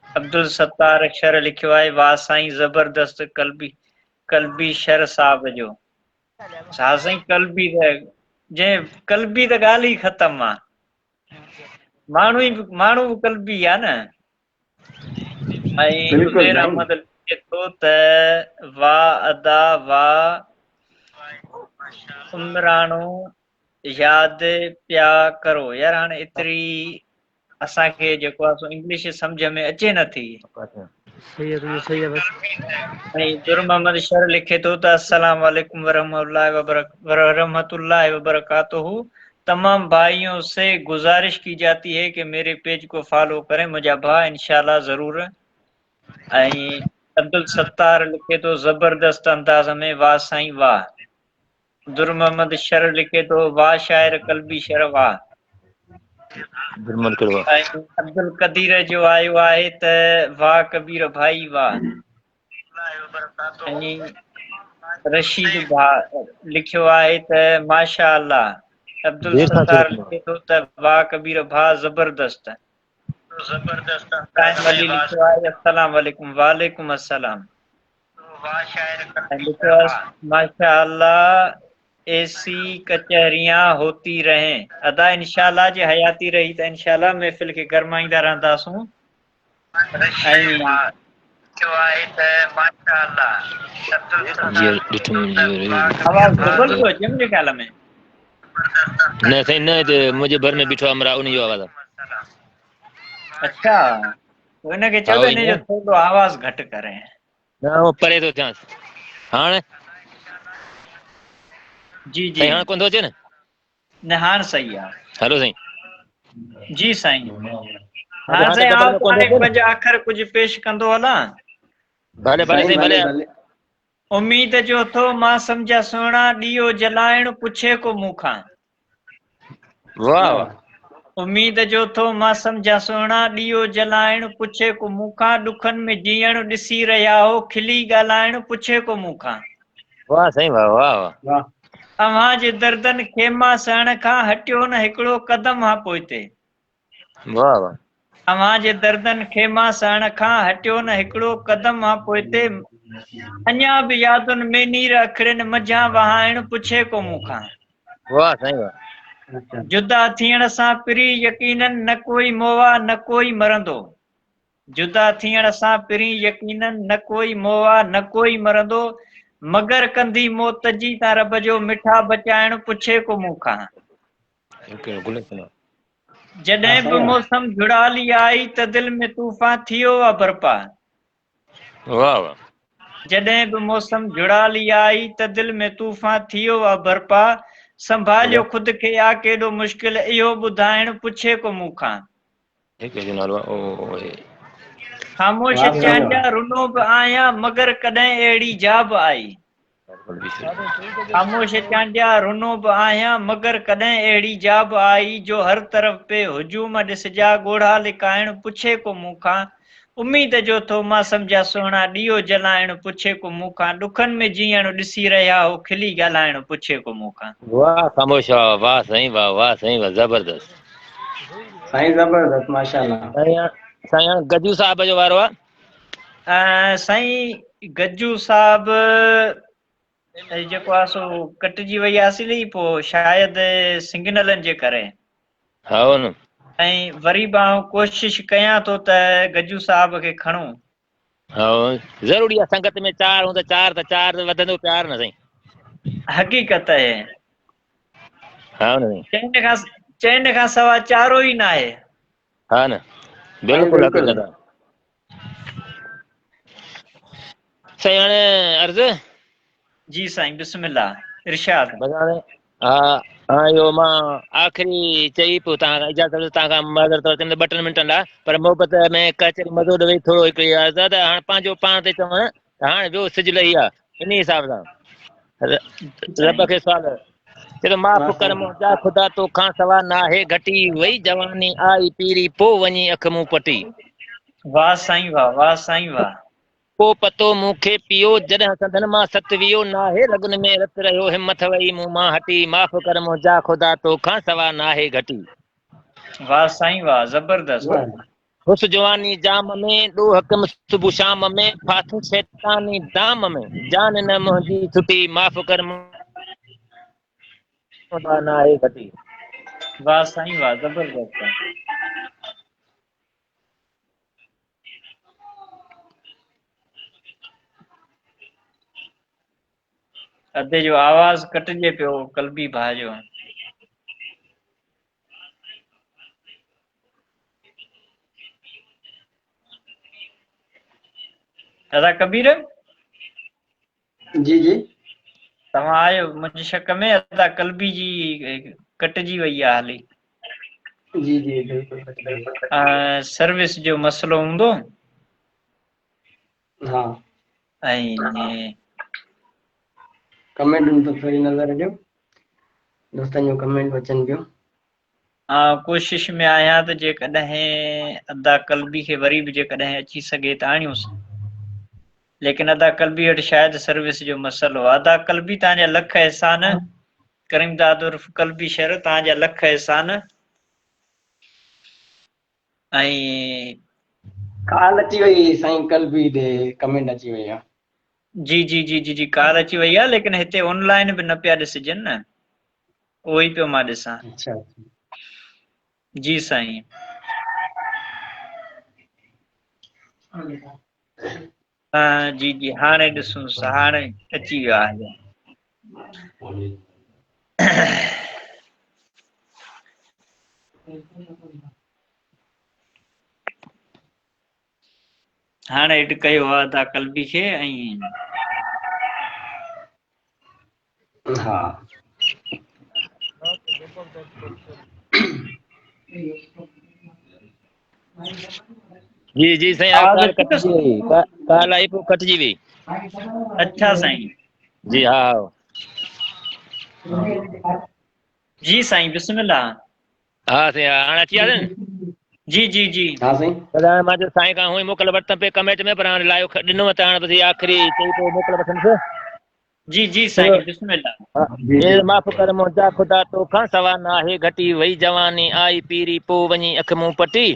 S1: अब्दुल सत्तार अक्षर लिखियो आहे वाह साईं ज़बरदस्त कल्बी शर साहब जो। छा साईं कल्बी त जंहिं कल्बी त ॻाल्हि ई ख़तम आहे। माण्हू बि कल्बी आहे न। ऐं
S2: बिल्कुलु
S1: उज़ैर
S2: साईं।
S1: अहमद लिखे थो त वाह अदा वाह उमराणो यादि पिया करो। यार हाणे एतिरी असांखे जेको आहे सो इंग्लिश सम्झ में अचे नथी।
S4: सही आहे सही आहे बस।
S1: ऐं दुर मोहम्मद शर लिखे थो त अस्सलाम वालेकुम वरहमतुल्लाहि वबरकातुहू। तमाम भाइयों से गुजारिश की जाती है कि मेरे पेज को फॉलो करें। मुझा भा इंशाल्लाह ज़रूर। ऐं अब्दुल सत्तार लिखे थो ज़बरदस्त अंदाज़ में वाह साईं वाह। दुर मोहम्मद शर लिखे थो वाह शायर कल्बी शर वाह।
S4: बिरमल कहिड़ो आहे?
S1: ऐं अब्दुल कदीर जो आयो आहे त वाह कबीर भाई वाह। ऐं रशीद भा लिखियो आहे त माशा अल्लाह। अब्दुल
S4: देर सां शुरू
S1: सत्तार
S4: कंदो
S1: लिखे थो त वाह कबीर भा ज़बरदस्त। काइम अली लिखियो आहे अस्सलाम वालेकुम वालेकुम अस्सलाम। ऐं लिखियो आहे माशा अल्लाह ऐसी कचहरियां होती रहें। अदा इंशाअल्लाह जे हयाती रही त इंशाअल्लाह महफ़िल खे गरमाईंदा रहंदासूं। ऐं
S4: जी ॾिठुमि जी
S1: आवाज़ डबल पियो अचे मुंहिंजे ख़्याल में।
S4: न साईं न हिते मुंहिंजे भर में बीठो आहे अमरा उन जो आवाज़ आहे।
S1: अच्छा तो हिनखे
S4: हा
S1: चओ त
S4: उहो ई
S1: हिन जो
S4: न
S1: थोरो आवाज़ घटि करे।
S4: न उहो परे थो थियांसि हाणे।
S1: जी जी
S4: साईं हाणे कोन थो अचे न?
S1: न हाणे सही आहे।
S4: हलो साईं।
S1: जी साईं।
S4: हाणे
S1: हाणे साईं
S4: डबल में कोन थो
S1: हाणे
S4: अचे न?
S1: पंहिंजा आख़िर कुझु पेश कंदो हलां।
S4: भले भले
S2: साईं
S4: साईं
S2: भले
S4: भले।
S2: भले।
S1: उम्मीद जो थो मां सम्झा सुहिणा ॾीओ जलाइण पुछे को मूंखां।
S4: वाह
S2: वाह
S4: वाह।
S2: वाह।
S1: उम्मीद जो थो मां सम्झा सुहिणा ॾीओ जलाइण पुछे को मूंखां। ॾुखनि में जीअण ॾिसी रहिया हो खिली ॻाल्हाइण पुछे को मूंखां।
S4: वाह साईं वाह वाह वाह।
S2: वाह
S1: अव्हां जे दर्दनि खे मां सहण खां हटियो न हिकिड़ो क़दम हा पोइते।
S4: वाह वाह।
S1: अव्हां जे दर्दनि खे मां सहण खां हटियो न हिकिड़ो क़दम हा पोइते। अञा बि यादुनि में नीर अखड़नि मझां वहाइण पुछे को मूंखां।
S4: वाह साईं वाह।
S2: अच्छा।
S1: जुदा थियण सां पिरी यकीनन न कोई मोवा न कोई मरंदो। जुदा थियण सां पिरी यकीनन न कोई मोवा न कोई मरंदो। मगर कंदी मौत जी त रब जो मिठा बचाइण पुछे को मूंखां।
S2: वाह
S1: जॾहिं बि
S2: साईं वाह।
S1: मौसम जुड़ाली आई त दिल में तूफ़ान थियो आहे बरपा।
S4: वाह वाह।
S1: जॾहिं बि मौसम जुड़ाली आई त दिल में तूफ़ान थियो आहे बरपा। संभालियो खुद खे आ केॾो मुश्किल इहो ॿुधाइण पुछे को मूंखां। ख़ामोश
S2: वाह साईं
S1: चइनि
S2: वाह।
S1: जा रुनो बि आहियां मगर कॾहिं अहिड़ी जा बि आई। ख़ामोश चांडिया रुनो बि आहियां मगर कॾहिं अहिड़ी जा बि आई जो हर तरफ़ पे हुजूम ॾिसजा ॻोढ़ा लिकाइण पुछे को मूंखां। उम्मीद जो थो मां सम्झा सोना ॾियो जलाइण पुछे को मूंखां ॾुखनि में जीअण ॾिसी रहिया हो खिली ॻाल्हाइण पुछे को मूंखां।
S4: वाह खामोश वाह साईं वाह साईं वाह ज़बरदस्त।
S2: साईं ज़बरदस्त माशाल्लाह।
S4: साईं गजू साहब जो वारो आहे।
S1: साईं गज्जू साहब जेको आहे सो कटिजी वई आहे असली पोइ शायदि सिग्नलनि जे करे।
S4: हा न
S1: ऐं वरी बि आउं कोशिशि कयां थो त गज्जू साहब खे खणूं।
S4: हा ज़रूरी आहे संगत में चार हूंदा चार त वधंदो प्यार न साईं।
S1: हक़ीक़त आहे।
S4: हा न साईं
S1: चइनि खां सवा चारो ई न आहे।
S4: हा न बिल्कुलु हक़ीक़त आहे। साईं हाणे अर्ज़
S1: जी साईं बिस्मिल्लाह इरशाद।
S4: हा हा इहो मां आख़िरी चई पियो तव्हां इजाज़त तव्हां खां माज़रत वठंदे 2-3 मिंटनि लाइ पर मोहबत में कचहरी मज़ो वेही थोरो हिकिड़ी आज़ाद हाणे पंहिंजो पाण ते चवणु त हाणे ॿियो सिज लही आहे इन हिसाब सां रब खे सुवाल चए थो माफ़ कर मुंहिंजा ख़ुदा तोखां सवा नाहे घटी वई जवानी आई पीरी पोइ वञी अख मूं पटी।
S1: वाह साईं वाह वाह साईं वाह।
S4: पोइ पतो मूंखे पियो जॾहिं संदन मां सत वियो नाहे रगुन में रत रहियो हिमत वई मूं मां हटी माफ़ कर मुंहिंजा ख़ुदा तोखां सवा नाहे घटी।
S1: वाह साईं वाह ज़बरदस्त।
S4: हुस जवानी जाम में ॾोह कम सुबुह शाम में फाथू शैतानी दाम में जान न मुंहिंजी छुटी माफ़ कर मुंहिंजा नाहे घटी।
S1: वाह साईं वाह ज़बरदस्त। अधे जो आवाज़ कटिजे पियो कलबी भाउ जो। दादा कबीर
S2: जी जी
S1: तव्हां आयो मुंहिंजे शक में अदा कलबी जी कटिजी वई आहे हाली।
S2: जी जी बिल्कुलु।
S1: सर्विस जो मसलो हूंदो।
S2: हा
S1: ऐं
S2: कमेंट तो थोड़ी नज़र ॾियो दोस्तनि जो कमेंट अचनि पियो।
S1: कोशिश में आहियां त जेकॾहिं अदा कलबी खे वरी बि जेकॾहिं अची सघे त आणियूंसि लेकिन अदा कलबी वटि शायदि सर्विस जो मसइलो आहे। अदा कलबी तव्हांजा लख एहसान करीमदाद उर्फ कलबी शहर तव्हांजा लख एहसान। ऐं
S2: कॉल अची वई साईं कलबी दे कमेंट अची वई आहे।
S1: जी जी जी जी जी कार अची वई आहे लेकिन हिते ऑनलाइन बि न पिया ॾिसजनि न उहो ई पियो मां ॾिसां।
S2: अच्छा
S1: जी साईं। जी जी हाणे ॾिसूंसि हाणे अची वियो आहे। हाणे एड कयो आहे अदा कलबी खे ऐं
S2: हा
S4: जी जी साईं
S1: आवाज़
S4: कार
S1: अचे थो?
S4: कटिजी वई कार आई पोइ कटिजी वई।
S1: अच्छा साईं।
S4: जी हा
S1: जी साईं बिस्मिल्लाह।
S4: हा साईं हाणे अची वियासीं न।
S1: जी जी जी
S2: हा साईं
S4: हाणे मां जो साईं खां हूअं ई मोकल वरिता पे कमेंट में पर हाणे लाइव ॾिनो त हाणे बसि आख़िरी चई पियो मोकल वठंदुसि।
S1: जी जी साईं बिस्मिल्लाह।
S2: जी
S4: माफ़ कर मुंहिंजा ख़ुदा तोखां सवा नाहे घटी वई जवानी आई पीरी पोइ वञी अख मूं पटी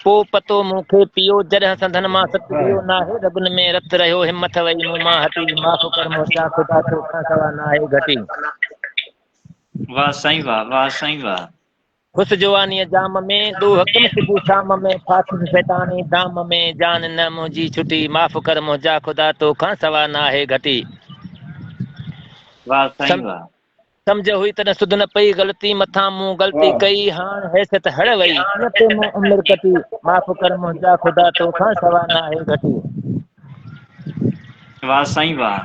S4: पोइ पतो मूंखे पियो जॾहिं संदन मां सत वियो नाहे रगुन में रत रहियो हिमत वई मूं मां हटी माफ़ कर मुंहिंजा ख़ुदा तोखां सवा नाहे घटी।
S1: वाह साईं वाह वाह साईं वाह।
S4: खुश जवानीअ जाम में ॾोह कम सुबुह शाम में फाथुसि शैतानी दाम में जान न मुंहिंजी छुटी माफ़ कर मुंहिंजा ख़ुदा तोखां सवा नाहे घटी।
S1: वाह साईं वाह।
S4: सम्झ हुई तॾहिं सुध न पई ग़लती मथां मूं ग़लती कई हाण हैसियत हड़ वई कीअं पे मूं उमिरि कटी माफ़ कर मुंहिंजा ख़ुदा तोखां सवा नाहे घटी।
S1: वाह साईं वाह।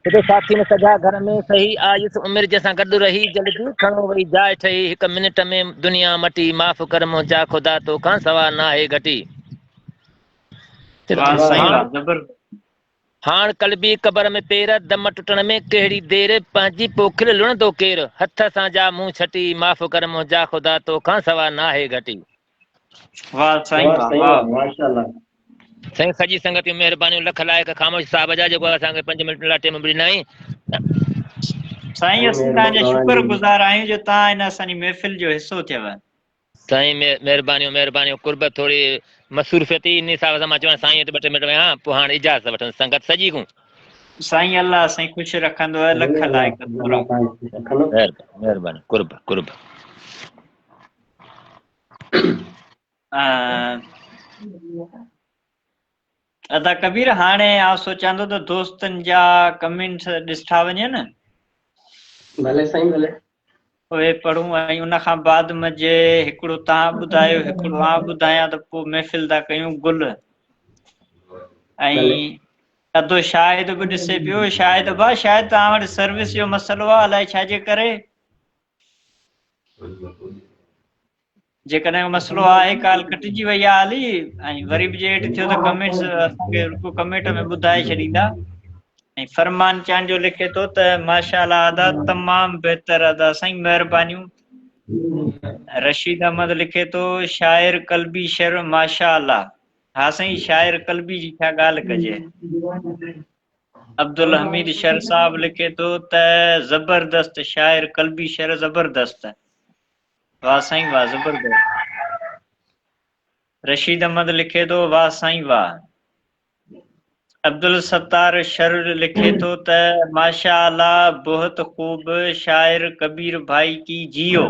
S4: हिते साथी में सॼा घर में सही आयुसि उमिरि जंहिंसां गॾु रही जल्दी खणो वई जाइ ठही हिकु मिनट में दुनिया मटी माफ़ कर मुंहिंजा ख़ुदा तोखां सवा नाहे घटी।
S1: वाह साईं वाह ज़बरदस्त।
S4: हाण कलबी क़बर में पेर दम टुटण में कहिड़ी देरि पंहिंजी पोखिल लुणंदो केरु हथ सां जा मुंहुं छटी माफ़ कर मुंहिंजा ख़ुदा तोखां सवा नाहे घटी।
S1: वाह साईं वाह वाह।
S2: माशाल्लाह।
S4: साईं सॼी संगत जूं महिरबानियूं लख लाइक़ ख़ामोश साहिब जा जेको असांखे 5 मिंट लाइ टाइम ॾिनई।
S1: साईं असीं तव्हांजा शुक्रगुज़ार आहियूं जो तव्हां हिन असांजी महफ़िल जो हिसो थियव।
S4: साईं महिरबानियूं कुर्बत थोरी मसरूफ़ियत इन हिसाब सां मां चवां साईं हिते 2 मिंट वेहा पोइ हाणे इजाज़त वठनि संगत सॼी को।
S1: साईं अल्लाह साईं ख़ुशि रखंदव लख लाइक़ थोरा।
S4: महिरबानी कुर्ब।
S1: अदा कबीर हाणे आउं सोचां थो त दोस्तनि जा कमेंट्स ॾिठा वञनि
S2: भले साईं भले।
S1: उहे पढ़ूं ऐं उन खां बाद मुंहिंजे हिकिड़ो तव्हां ॿुधायो हिकिड़ो आउं ॿुधायां त पोइ महफ़िल था कयूं गुल।
S2: भले
S1: ऐं अधो शायदि बि ॾिसे पियो शायदि तव्हां वटि सर्विस जो मसइलो आहे अलाए छाजे करे। जेकॾहिं मसइलो आहे कॉल कटिजी वई आहे हाली ऐं वरी बि जे हेठि थियो त कमेंट्स असांखे कमेंट में ॿुधाए छॾींदा। ऐं फरमान चांद जो लिखे थो त माशाअल्लाह अदा तमामु बहितर अदा साईं महिरबानियूं। रशीद अहमद लिखे थो शाइर कल्बी शर माशाअल्लाह। हा साईं शाइर कल्बी जी छा ॻाल्हि कजे। अब्दुल हमीद शर साहब लिखे थो त ज़बरदस्त शाइर कल्बी शर ज़बरदस्त। वाह साईं वाह ज़बरदस्त। रशीद अहमद लिखे थो वाह साईं वाह। अब्दुल सत्तार शर लिखे थो त माशाअल्लाह बहुत खूब शाइर कबीर भाई की जियो।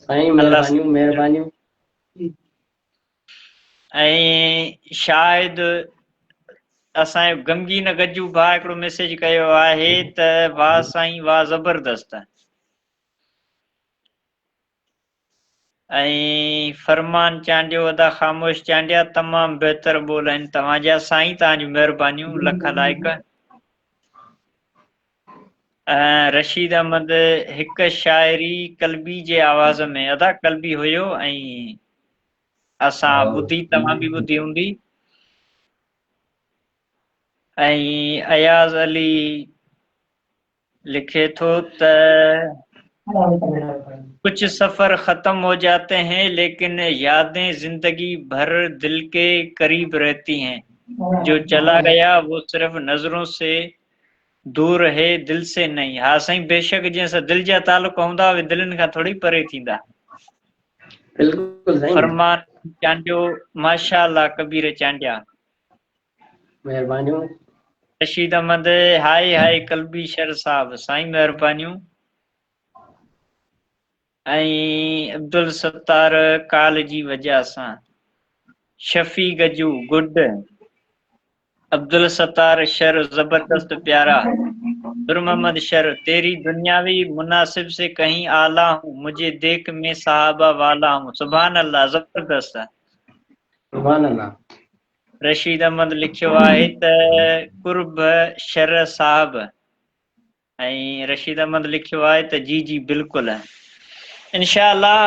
S2: साईं महिरबानियूं।
S1: ऐं शायदि असांजो गमगीन गज्जू भाउ हिकिड़ो मैसेज कयो आहे त वाह साईं वाह ज़बरदस्त। ऐं फरमान चांडियो अदा ख़ामोश चांडिया तमामु बहितर ॿोल आहिनि तव्हांजा साईं तव्हांजूं महिरबानियूं लख लाइक़। रशीद अहमद हिकु शाइरी कल्बी जे आवाज़ में अदा कल्बी हुयो ऐं असां ॿुधी तव्हां बि ॿुधी हूंदी। ऐं अयाज़ अली लिखे थो त कुछ सफर खत्म हो जाते हैं लेकिन यादें जिंदगी भर दिल के करीब रहती हैं। जो चला गया वो सिर्फ नजरों से दूर है दिल से नहीं। हा साईं बेशक जंहिंसां दिल जा तालुक हूंदा उहे दिलनि खां थोड़ी परे थींदा।
S2: बिल्कुलु साईं
S1: फरमान चांडियो माशाअल्लाह कबीर चांडिया।
S2: महिरबानियूं।
S1: रशीद अहमद हाय कल्बी शर साहब साईं महिरबानियूं। ऐं अब्दुल सत्तार काल जी वजह सां शफी गजू गुड। अब्दुल सत्तार शर जबरदस्त प्यारा। नूर मोहम्मद शर तेरी दुनियावी मुनासिब से कहीं आला हूँ मुझे देख में साहबा वाला हूँ। सुभान अल्लाह जबरदस्त।
S2: सुभान अल्लाह।
S1: रशीद अहमद लिखियो आहे त कुर्ब शर साहब ऐं रशीद अहमद लिखियो आहे त जी बिल्कुलु। इंशाअल्लाह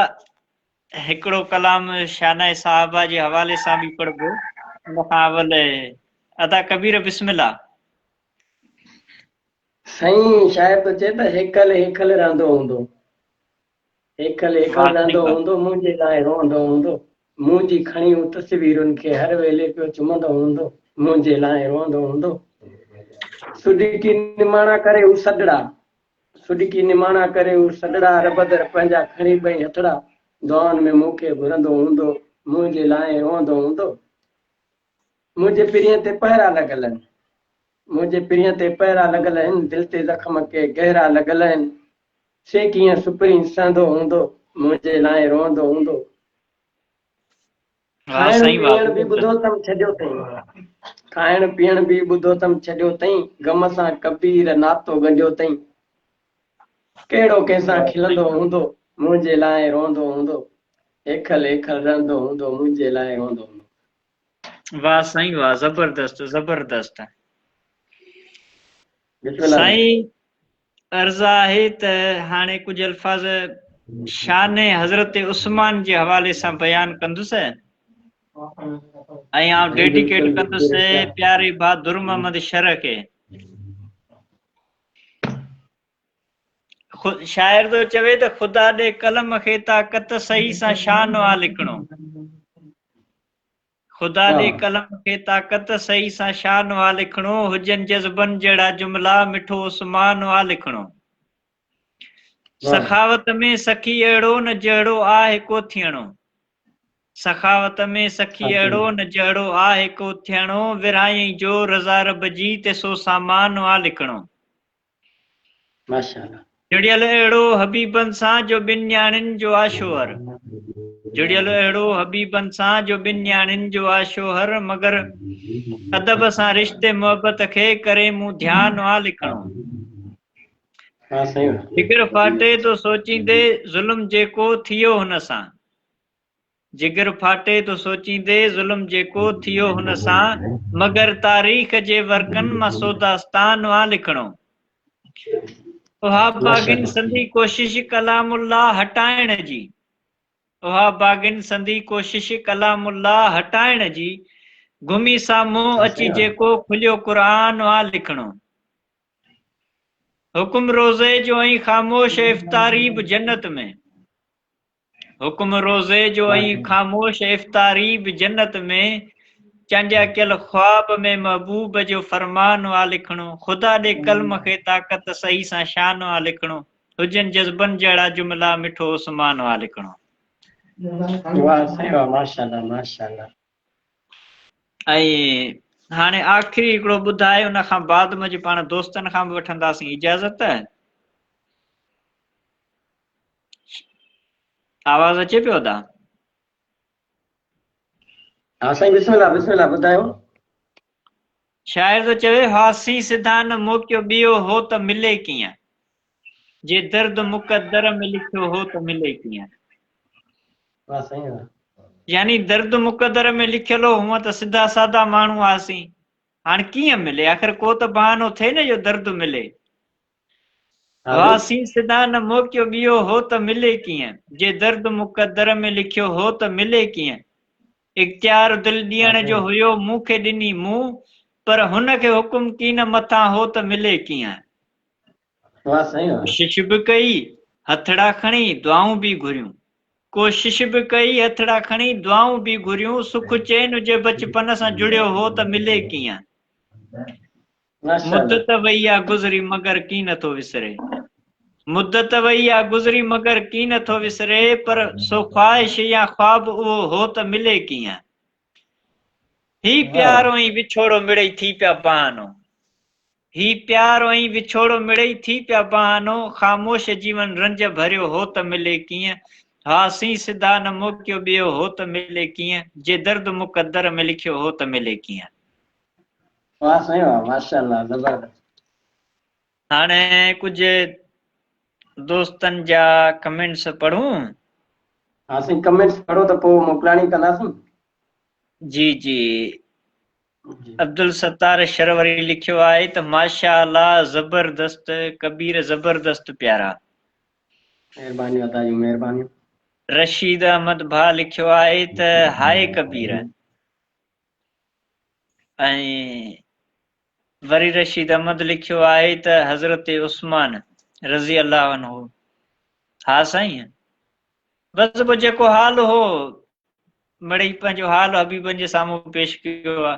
S1: हिकिड़ो कलाम शाना साहबा जे हवाले सां बि पढ़बो उन खां अवल अदा कबीर बिस्मिल्लाह।
S2: साईं शायदि तो चए त हेखल रहंदो हूंदो। हेखल रहंदो हूंदो मुंहिंजे लाइ रोअंदो हूंदो। मुंहिंजी खणियूं तस्वीरुनि खे हर वेले पियो चुमंदो हूंदो। मुंहिंजे लाइ रोअंदो हूंदो। सुडिकी निमाणा करे हू सॾड़ा सुडिकी निमाणा करे हू सॾड़ा रबदर पंहिंजा खणी ॿई हथड़ा दुआनि में मूंखे घुरंदो हूंदो। मुंहिंजे लाइ रोअंदो हूंदो। मुंहिंजे पिरीअ ते पहिरा लॻल आहिनि। मुंहिंजे पिरीअ ते पहिरा लॻल आहिनि। दिलि ते ज़ख़्म के गहरा लॻल आहिनि। से कीअं सुपरी सहंदो हूंदो। मुंहिंजे लाइ रोअंदो हूंदो। खाइण पीअण बि ॿुधो अथमि छॾियो अथई। खाइण पीअण बि ॿुधो अथमि छॾियो अथई। गम सां कबीर नातो ॻंढियो अथई। कहिड़ो कंहिंसां खिलंदो हूंदो। मुंहिंजे लाइ रोअंदो हूंदो। हेखल रहंदो हूंदो। मुंहिंजे लाइ रोअंदो हूंदो।
S1: वाह साईं वाह ज़बरदस्त ज़बरदस्त।
S2: बिस्मिल्लाह
S1: साईं अर्ज़ आहे त हाणे कुझु अल्फाज़ शान हज़रत उस्मान जे हवाले सां बयानु कंदुसि ऐं आउं डेडिकेट कंदुसि प्यारे भाउ दुर मोहम्मद शर खे। शाइर तो चवे त ख़ुदा ॾे कलम खे ताक़त सही सां शान आ लिखणो। ख़ुदा ॾे कलम खे ताक़त सही सां शान वां लिखणो हुजनि जज़्बनि जहिड़ा जुमिला मिठो उस्मान वां लिखणो सखावत में सखी अहिड़ो न जहिड़ो आहे को थियणो सखावत में सखी अहिड़ो न जहिड़ो आहे को थियणो विरहाई जो रज़ा रब जी ते सो सामान वां लिखणो
S2: माशाल्लाह
S1: जुड़ियल अहिड़ो हबीबनि सां जो ॿिनि न्याणियुनि जो आशोहर जुड़ियल अहिड़ो हबीबनि सां जो ॿिनि न्याणियुनि जो आशोहर मगर अदब सां रिश्ते मोहबत खे करे मूं ध्यान वां लिखणो
S2: हाँ सही है
S1: जिगर फाटे तो सोचींदे ज़ुल्म जेको थियो हुन सां जिगर फाटे तो सोचींदे ज़ुल्म जेको थियो हुन सां मगर तारीख़ जे वर्कनि मां सोदास्तान वां लिखणो उहा बागिन संदी कोशिश कलामुल्ला हटाइण जी उहा बागिन संदी कोशिश कलामुल्ला हटाइण जी घुमी साम्हूं अची जेको खुलियो क़ुरान वां लिखणो हुकुम रोज़े जो ऐं ख़ामोश इफ़्तारी बि जन्नत में हुकुम रोज़े जो ऐं ख़ामोश इफ़्तारी बि जन्नत में चंडिया कयल ख्वाब में महबूब जो फरमान वां लिखणो ख़ुदा ॾे कलम खे ताक़त सही सां शान वां लिखणो हुजनि जज़्बनि जहिड़ा जुमिला मिठो उस्मान वां लिखणो
S2: वाह सही वाह माशाल्लाह माशाल्लाह
S1: ऐं हाणे आख़िरी हिकिड़ो ॿुधाए उन खां बाद में पाण दोस्तनि खां बि वठंदासीं इजाज़त आवाज़ अचे पियो था
S2: हाँ साईं बिस्मिल्लाह ॿुधायो
S1: शाइर तो चवे हासी सिधा न मोकियो ॿियो हो त मिले कीअं जे दर्द मुक़द्दर में लिखियो हो त मिले कीअं
S2: वाह सही वाह
S1: यानी दर्द मुक़द्दर में लिखियल हो हूअं त सिधा सादा माण्हू हुआसीं हाणे कीअं मिले आख़िर को त बहानो थिए न जो दर्द मिले हासी सिधा न मोकियो ॿियो हो त मिले कीअं जे दर्द मुक़द्दर में लिखियो हो त मिले कीअं इख्तियार दिल ॾियण जो हुयो मूंखे ॾिनी मूं पर हुन खे हुकुम की न मथां हो त मिले कीअं
S2: वाह सही वाह
S1: कोशिश बि कई हथड़ा खणी दुआऊं बि घुरियूं कोशिश बि कई हथड़ा खणी दुआऊं बि घुरियूं सुख चैन जे बचपन सां जुड़ियो हो त मिले कीअं मुद्दत वई आहे गुज़री मगर की नथो विसरे मुद्दत वई आहे गुज़री मगर की नथो विसरे पर सो ख्वाहिश या ख्वाब उहो हो त मिले कीअं ही प्यारो ऐं विछोड़ो मिड़ई थी पिया बहानो ही प्यारो ऐं विछोड़ो मिड़ई थी पिया बहानो ख़ामोश जीवन रंज भरियो हो त मिले कीअं हासी सिधा न मोकियो ॿियो हो त मिले कीअं जे दर्द मुक़द्दर में लिखियो हो त मिले कीअं
S2: वाह सही वाह माशाल्लाह ज़बरदस्त
S1: हाणे कुझु दोस्तनि जा कमेंट्स पढ़ूं
S2: हाँ साईं कमेंट्स पढ़ो त पोइ मोकिलाणी कंदासीं
S1: जी जी अब्दुल सत्तार शरवरी लिखियो आहे त माशाअल्लाह ज़बरदस्त कबीर ज़बरदस्त प्यारा
S2: महिरबानी अदा जी महिरबानी
S1: रशीद अहमद भा लिखियो आहे त हाय कबीर ऐं वरी रशीद अहमद लिखियो आहे त हज़रत उस्मान रज़ी अल्लाह अन्हु हा साईं बस पोइ जेको हाल हो मिड़ई पंहिंजो हाल हबीबनि जे साम्हूं पेश कयो आहे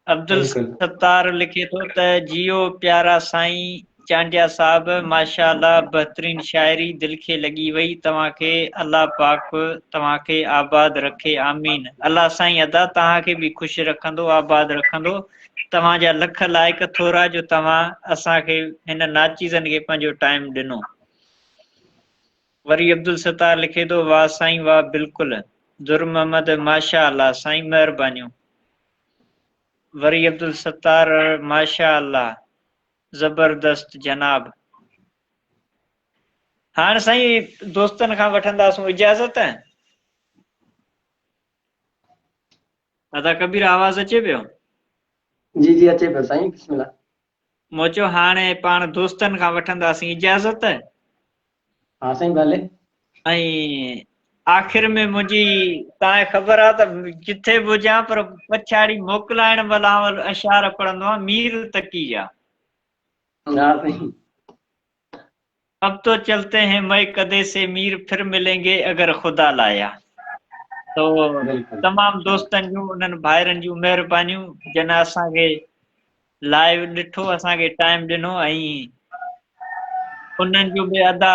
S1: अब्दुल सत्तार लिखे थो त जियो प्यारा साईं चांडिया साहब माशाअल्लाह बहितरीन शाइरी दिल खे लॻी वई तव्हांखे अल्लाह पाक तव्हांखे आबाद रखे आमीन अल्लाह साईं अदा तव्हांखे बि ख़ुशि रखंदो आबाद रखंदो तव्हांजा लख लाइक थोरा जो तव्हां असांखे हिन नाचीज़नि खे पंहिंजो टाइम ॾिनो वरी अब्दुल सत्तार लिखे थो वाह साईं वाह बिल्कुलु दुर मोहम्मद माशाअल्लाह साईं महिरबानियूं वरी अब्दुल सत्तार माशाअल्लाह ज़बरदस्त जनाब हाणे साईं दोस्तनि खां वठंदासूं इजाज़त अदा कबीर आवाज़ अचे पियो
S2: जी जी अचे पियो साईं बिस्मिल्लाह
S1: मूं चयो हाणे पाण दोस्तनि खां वठंदासीं इजाज़त
S2: हाँ साईं भले
S1: ऐं आख़िर में मुंहिंजी तव्हांखे ख़बर आहे त जिथे बि हुजां पर पछाड़ी मोकिलाइण वाला अशार पढ़ंदो आहे मीर तकी जा
S2: हाँ साईं
S1: अब तो चलते हैं मैं कदे से मीर फिर मिलेंगे अगर खुदा लाया तो
S2: बिल्कुलु
S1: तमामु दोस्तनि जूं उन्हनि भाइरनि जूं महिरबानियूं जिन असांखे लाइव ॾिठो, असांखे टाइम ॾिनो, ऐं उन्हनि जूं बि अदा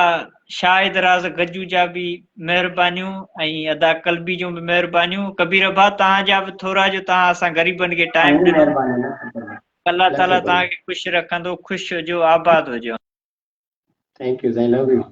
S1: शाहिद राज़ गजू जा बि महिरबानियूं ऐं अदा कल्बी जूं बि महिरबानियूं। कबीर भा तव्हांजा बि थोरा जो तव्हां असां ग़रीबनि खे टाइम ॾिनो।
S2: महिरबानी न
S1: अल्लाह ताला तव्हांखे ख़ुशि रखंदो, ख़ुशि हुजो, आबाद हुजो।
S2: Thank U, I love U.